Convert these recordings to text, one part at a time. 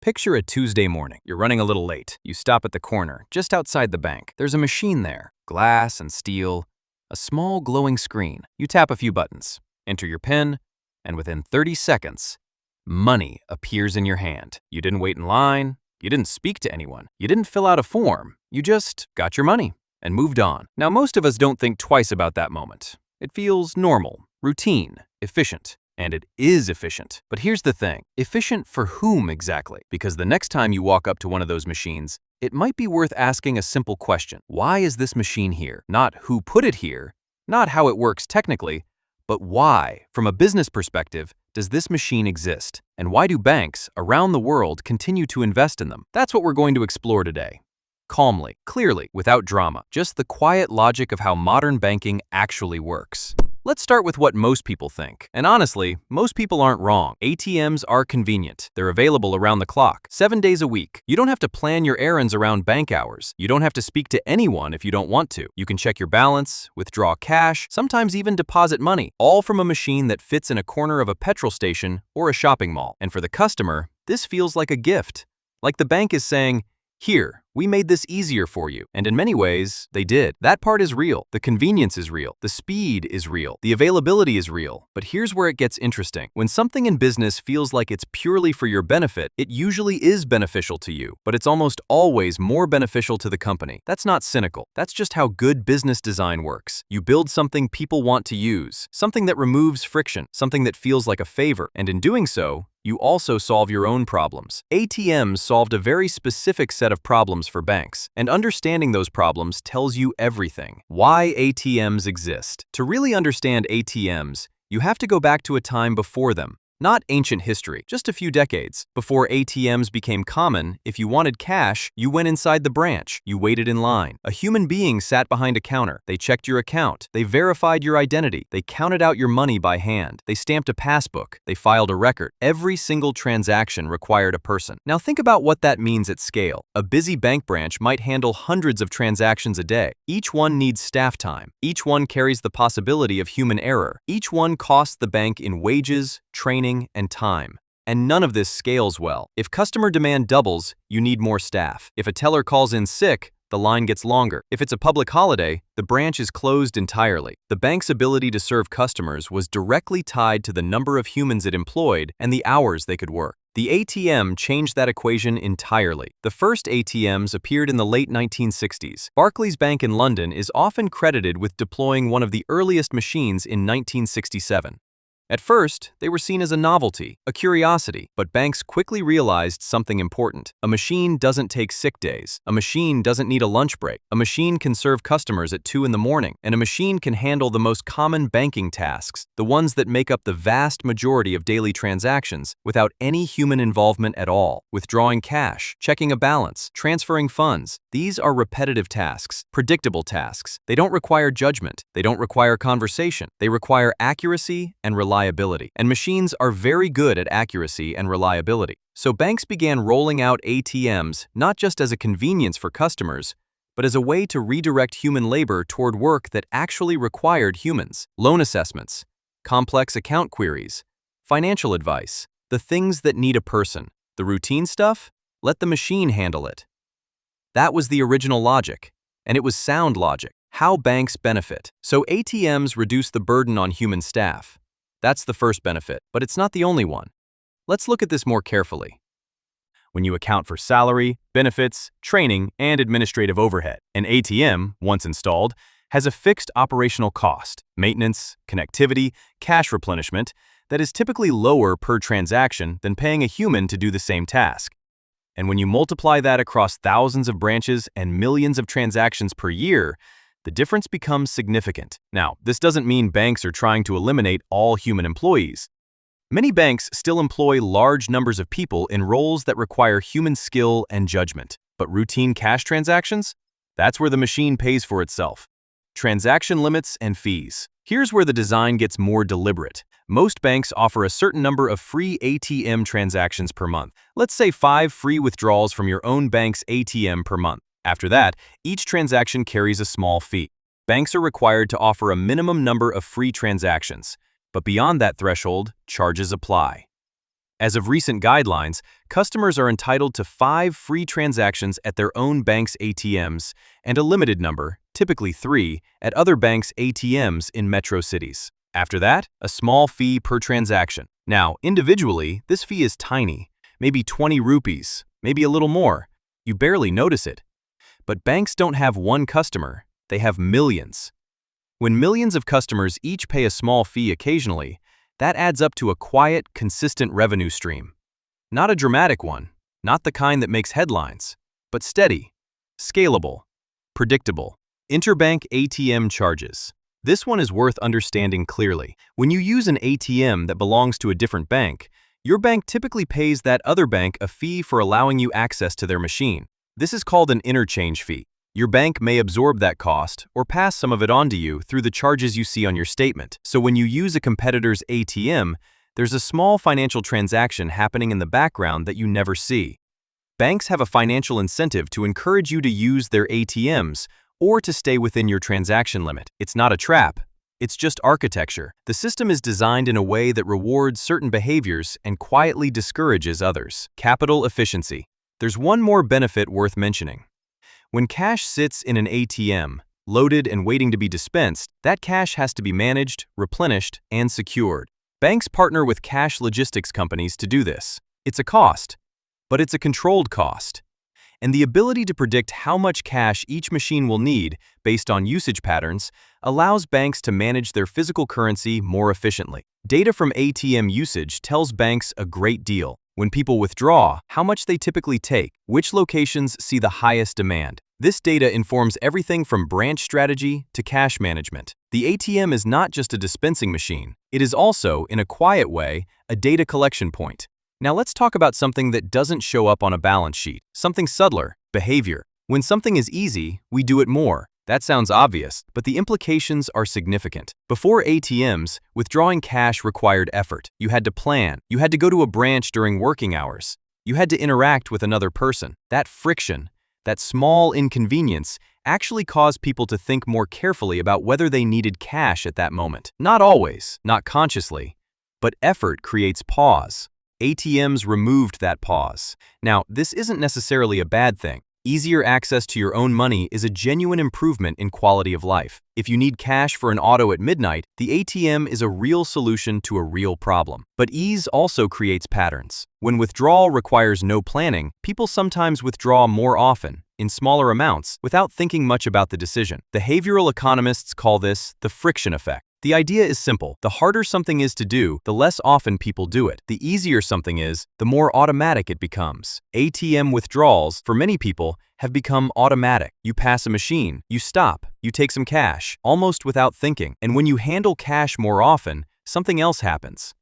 Picture a Tuesday morning. You're running a little late. You stop at the corner, just outside the bank. There's a machine there, glass and steel, a small glowing screen. You tap a few buttons, enter your PIN, and within 30 seconds, money appears in your hand. You didn't wait in line, you didn't speak to anyone, you didn't fill out a form, you just got your money and moved on. Now, most of us don't think twice about that moment. It feels normal, routine, efficient. And it is efficient. But here's the thing, efficient for whom exactly? Because the next time you walk up to one of those machines, it might be worth asking a simple question. Why is this machine here? Not who put it here, not how it works technically, but why, from a business perspective, does this machine exist? And why do banks around the world continue to invest in them? That's what we're going to explore today. Calmly, clearly, without drama, just the quiet logic of how modern banking actually works. Let's start with what most people think. And honestly, most people aren't wrong. ATMs are convenient. They're available around the clock, 7 days a week. You don't have to plan your errands around bank hours. You don't have to speak to anyone if you don't want to. You can check your balance, withdraw cash, sometimes even deposit money, all from a machine that fits in a corner of a petrol station or a shopping mall. And for the customer, this feels like a gift. Like the bank is saying, "Here, we made this easier for you." And in many ways, they did. That part is real. The convenience is real. The speed is real. The availability is real. But here's where it gets interesting. When something in business feels like it's purely for your benefit, it usually is beneficial to you, but it's almost always more beneficial to the company. That's not cynical. That's just how good business design works. You build something people want to use, something that removes friction, something that feels like a favor, and in doing so, you also solve your own problems. ATMs solved a very specific set of problems for banks, and understanding those problems tells you everything. Why ATMs exist. To really understand ATMs, you have to go back to a time before them. Not ancient history, just a few decades. Before ATMs became common, if you wanted cash, you went inside the branch. You waited in line. A human being sat behind a counter. They checked your account. They verified your identity. They counted out your money by hand. They stamped a passbook. They filed a record. Every single transaction required a person. Now think about what that means at scale. A busy bank branch might handle hundreds of transactions a day. Each one needs staff time. Each one carries the possibility of human error. Each one costs the bank in wages, training, and time. And none of this scales well. If customer demand doubles, you need more staff. If a teller calls in sick, the line gets longer. If it's a public holiday, the branch is closed entirely. The bank's ability to serve customers was directly tied to the number of humans it employed and the hours they could work. The ATM changed that equation entirely. The first ATMs appeared in the late 1960s. Barclays Bank in London is often credited with deploying one of the earliest machines in 1967. At first, they were seen as a novelty, a curiosity, but banks quickly realized something important. A machine doesn't take sick days. A machine doesn't need a lunch break. A machine can serve customers at 2 in the morning, and a machine can handle the most common banking tasks, the ones that make up the vast majority of daily transactions, without any human involvement at all. Withdrawing cash, checking a balance, transferring funds. These are repetitive tasks, predictable tasks. They don't require judgment. They don't require conversation. They require accuracy and reliability. And machines are very good at accuracy and reliability. So banks began rolling out ATMs not just as a convenience for customers, but as a way to redirect human labor toward work that actually required humans. Loan assessments, complex account queries, financial advice, the things that need a person. The routine stuff? Let the machine handle it. That was the original logic, and it was sound logic. How banks benefit. So ATMs reduce the burden on human staff. That's the first benefit, but it's not the only one. Let's look at this more carefully. When you account for salary, benefits, training, and administrative overhead, an ATM, once installed, has a fixed operational cost, maintenance, connectivity, cash replenishment, that is typically lower per transaction than paying a human to do the same task. And when you multiply that across thousands of branches and millions of transactions per year, the difference becomes significant. Now, this doesn't mean banks are trying to eliminate all human employees. Many banks still employ large numbers of people in roles that require human skill and judgment. But routine cash transactions? That's where the machine pays for itself. Transaction limits and fees. Here's where the design gets more deliberate. Most banks offer a certain number of free ATM transactions per month. Let's say 5 free withdrawals from your own bank's ATM per month. After that, each transaction carries a small fee. Banks are required to offer a minimum number of free transactions, but beyond that threshold, charges apply. As of recent guidelines, customers are entitled to 5 free transactions at their own bank's ATMs and a limited number, typically 3, at other banks' ATMs in metro cities. After that, a small fee per transaction. Now, individually, this fee is tiny, maybe 20 rupees, maybe a little more. You barely notice it. But banks don't have one customer, they have millions. When millions of customers each pay a small fee occasionally, that adds up to a quiet, consistent revenue stream. Not a dramatic one, not the kind that makes headlines, but steady, scalable, predictable. Interbank ATM charges. This one is worth understanding clearly. When you use an ATM that belongs to a different bank, your bank typically pays that other bank a fee for allowing you access to their machine. This is called an interchange fee. Your bank may absorb that cost or pass some of it on to you through the charges you see on your statement. So when you use a competitor's ATM, there's a small financial transaction happening in the background that you never see. Banks have a financial incentive to encourage you to use their ATMs or to stay within your transaction limit. It's not a trap. It's just architecture. The system is designed in a way that rewards certain behaviors and quietly discourages others. Capital efficiency. There's one more benefit worth mentioning. When cash sits in an ATM, loaded and waiting to be dispensed, that cash has to be managed, replenished, and secured. Banks partner with cash logistics companies to do this. It's a cost, but it's a controlled cost. And the ability to predict how much cash each machine will need based on usage patterns allows banks to manage their physical currency more efficiently. Data from ATM usage tells banks a great deal. When people withdraw, how much they typically take, which locations see the highest demand. This data informs everything from branch strategy to cash management. The ATM is not just a dispensing machine. It is also, in a quiet way, a data collection point. Now let's talk about something that doesn't show up on a balance sheet, something subtler, behavior. When something is easy, we do it more. That sounds obvious, but the implications are significant. Before ATMs, withdrawing cash required effort. You had to plan. You had to go to a branch during working hours. You had to interact with another person. That friction, that small inconvenience, actually caused people to think more carefully about whether they needed cash at that moment. Not always, not consciously, but effort creates pause. ATMs removed that pause. Now, this isn't necessarily a bad thing. Easier access to your own money is a genuine improvement in quality of life. If you need cash for an auto at midnight, the ATM is a real solution to a real problem. But ease also creates patterns. When withdrawal requires no planning, people sometimes withdraw more often, in smaller amounts, without thinking much about the decision. Behavioral economists call this the friction effect. The idea is simple. The harder something is to do, the less often people do it. The easier something is, the more automatic it becomes. ATM withdrawals, for many people, have become automatic. You pass a machine, you stop, you take some cash, almost without thinking. And when you handle cash more often, something else happens.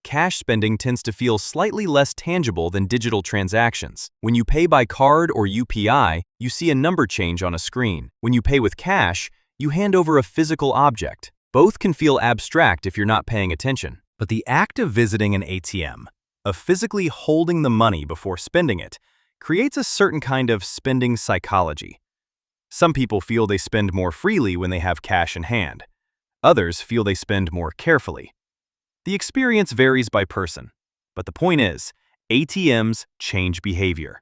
Cash spending tends to feel slightly less tangible than digital transactions. When you pay by card or UPI, you see a number change on a screen. When you pay with cash, you hand over a physical object. Both can feel abstract if you're not paying attention. But the act of visiting an ATM, of physically holding the money before spending it, creates a certain kind of spending psychology. Some people feel they spend more freely when they have cash in hand. Others feel they spend more carefully. The experience varies by person, but the point is, ATMs change behavior.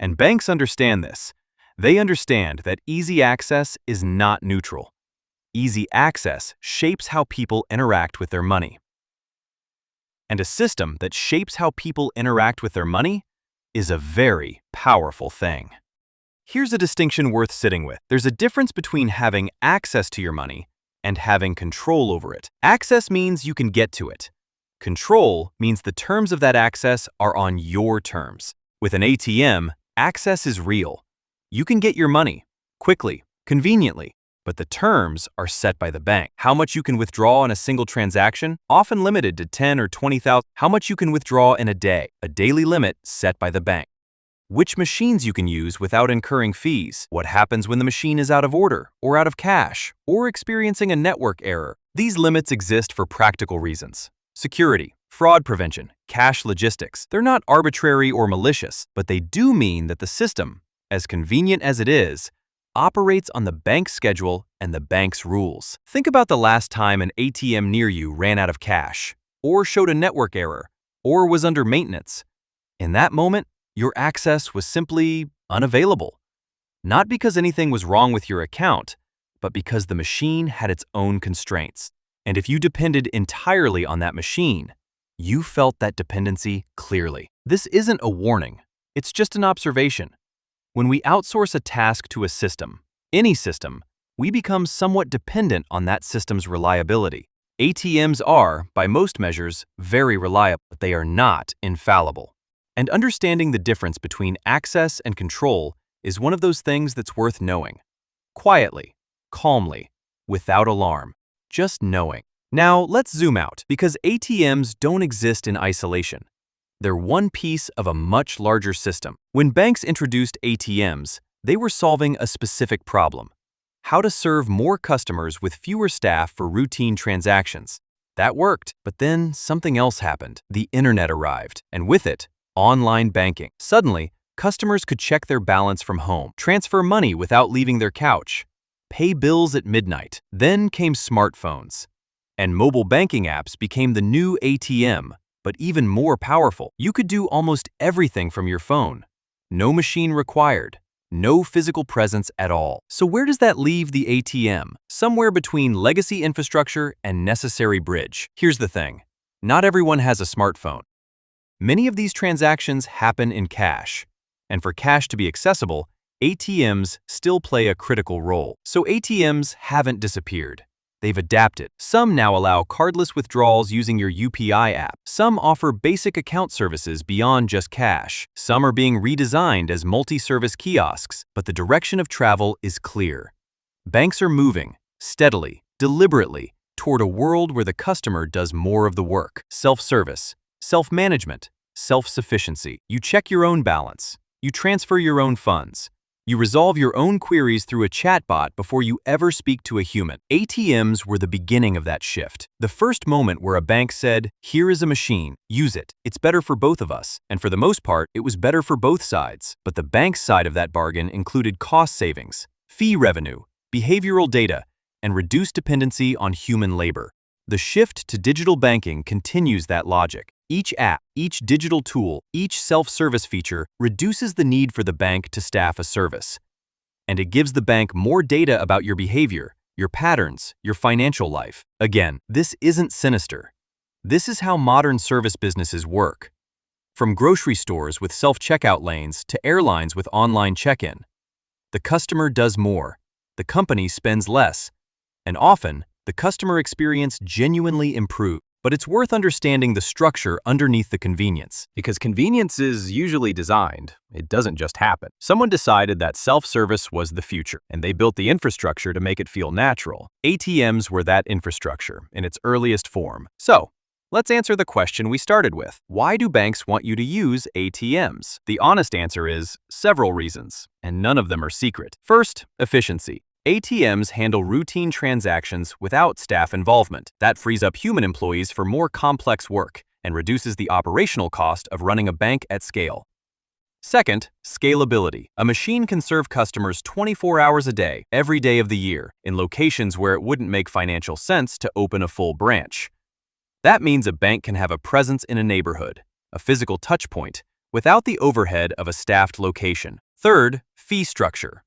And banks understand this. They understand that easy access is not neutral. Easy access shapes how people interact with their money. And a system that shapes how people interact with their money is a very powerful thing. Here's a distinction worth sitting with. There's a difference between having access to your money and having control over it. Access means you can get to it. Control means the terms of that access are on your terms. With an ATM, access is real. You can get your money quickly, conveniently, but the terms are set by the bank. How much you can withdraw in a single transaction, often limited to 10 or 20,000. How much you can withdraw in a day, a daily limit set by the bank. Which machines you can use without incurring fees. What happens when the machine is out of order, or out of cash, or experiencing a network error. These limits exist for practical reasons. Security, fraud prevention, cash logistics. They're not arbitrary or malicious, but they do mean that the system, as convenient as it is, operates on the bank's schedule and the bank's rules. Think about the last time an ATM near you ran out of cash, or showed a network error, or was under maintenance. In that moment, your access was simply unavailable. Not because anything was wrong with your account, but because the machine had its own constraints. And if you depended entirely on that machine, you felt that dependency clearly. This isn't a warning, it's just an observation. When we outsource a task to a system, any system, we become somewhat dependent on that system's reliability. ATMs are, by most measures, very reliable, but they are not infallible. And understanding the difference between access and control is one of those things that's worth knowing. Quietly, calmly, without alarm, just knowing. Now, let's zoom out, because ATMs don't exist in isolation. They're one piece of a much larger system. When banks introduced ATMs, they were solving a specific problem: how to serve more customers with fewer staff for routine transactions. That worked, but then something else happened. The internet arrived, and with it, online banking. Suddenly, customers could check their balance from home, transfer money without leaving their couch, pay bills at midnight. Then came smartphones, and mobile banking apps became the new ATM, but even more powerful. You could do almost everything from your phone. No machine required. No physical presence at all. So where does that leave the ATM? Somewhere between legacy infrastructure and necessary bridge. Here's the thing: not everyone has a smartphone. Many of these transactions happen in cash. And for cash to be accessible, ATMs still play a critical role. So ATMs haven't disappeared. They've adapted. Some now allow cardless withdrawals using your UPI app. Some offer basic account services beyond just cash. Some are being redesigned as multi-service kiosks, but the direction of travel is clear. Banks are moving, steadily, deliberately, toward a world where the customer does more of the work. Self-service, self-management, self-sufficiency. You check your own balance. You transfer your own funds. You resolve your own queries through a chatbot before you ever speak to a human. ATMs were the beginning of that shift. The first moment where a bank said, "Here is a machine, use it. It's better for both of us." And for the most part, it was better for both sides. But the bank's side of that bargain included cost savings, fee revenue, behavioral data, and reduced dependency on human labor. The shift to digital banking continues that logic. Each app, each digital tool, each self-service feature reduces the need for the bank to staff a service. And it gives the bank more data about your behavior, your patterns, your financial life. Again, this isn't sinister. This is how modern service businesses work. From grocery stores with self-checkout lanes to airlines with online check-in. The customer does more. The company spends less. And often, the customer experience genuinely improves. But it's worth understanding the structure underneath the convenience. Because convenience is usually designed. It doesn't just happen. Someone decided that self-service was the future, and they built the infrastructure to make it feel natural. ATMs were that infrastructure in its earliest form. So, let's answer the question we started with. Why do banks want you to use ATMs? The honest answer is several reasons, and none of them are secret. First, efficiency. ATMs handle routine transactions without staff involvement. That frees up human employees for more complex work and reduces the operational cost of running a bank at scale. Second, scalability. A machine can serve customers 24 hours a day, every day of the year, in locations where it wouldn't make financial sense to open a full branch. That means a bank can have a presence in a neighborhood, a physical touchpoint, without the overhead of a staffed location. Third, fee structure.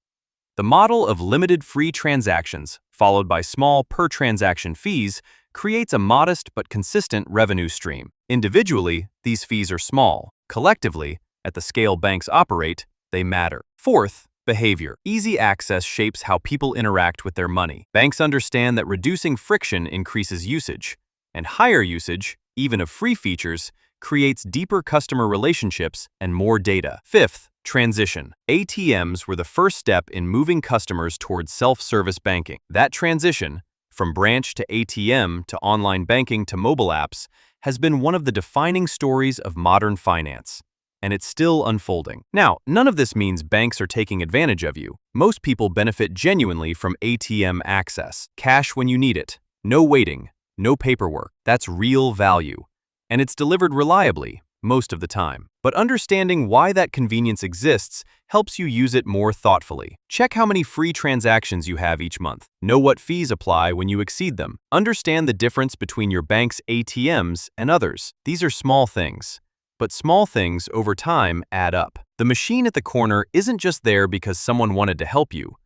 The model of limited free transactions, followed by small per-transaction fees, creates a modest but consistent revenue stream. Individually, these fees are small. Collectively, at the scale banks operate, they matter. Fourth, behavior. Easy access shapes how people interact with their money. Banks understand that reducing friction increases usage, and higher usage, even of free features, creates deeper customer relationships and more data. Fifth, transition. ATMs were the first step in moving customers towards self-service banking. That transition, from branch to ATM to online banking to mobile apps, has been one of the defining stories of modern finance. And it's still unfolding. Now, none of this means banks are taking advantage of you. Most people benefit genuinely from ATM access. Cash when you need it. No waiting. No paperwork. That's real value. And it's delivered reliably, most of the time. But understanding why that convenience exists helps you use it more thoughtfully. Check how many free transactions you have each month. Know what fees apply when you exceed them. Understand the difference between your bank's ATMs and others. These are small things. But small things, over time, add up. The machine at the corner isn't just there because someone wanted to help you.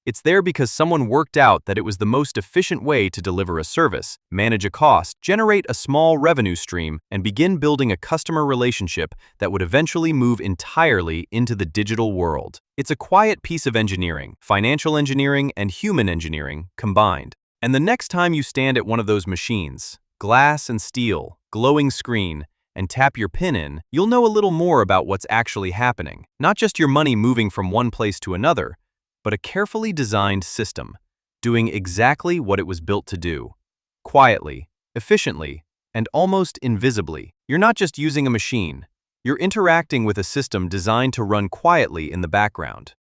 It's there because someone worked out that it was the most efficient way to deliver a service, manage a cost, generate a small revenue stream, and begin building a customer relationship that would eventually move entirely into the digital world. It's a quiet piece of engineering, financial engineering and human engineering combined. And the next time you stand at one of those machines, glass and steel, glowing screen, and tap your PIN in, you'll know a little more about what's actually happening. Not just your money moving from one place to another, but a carefully designed system, doing exactly what it was built to do. Quietly, efficiently, and almost invisibly. You're not just using a machine, you're interacting with a system designed to run quietly in the background.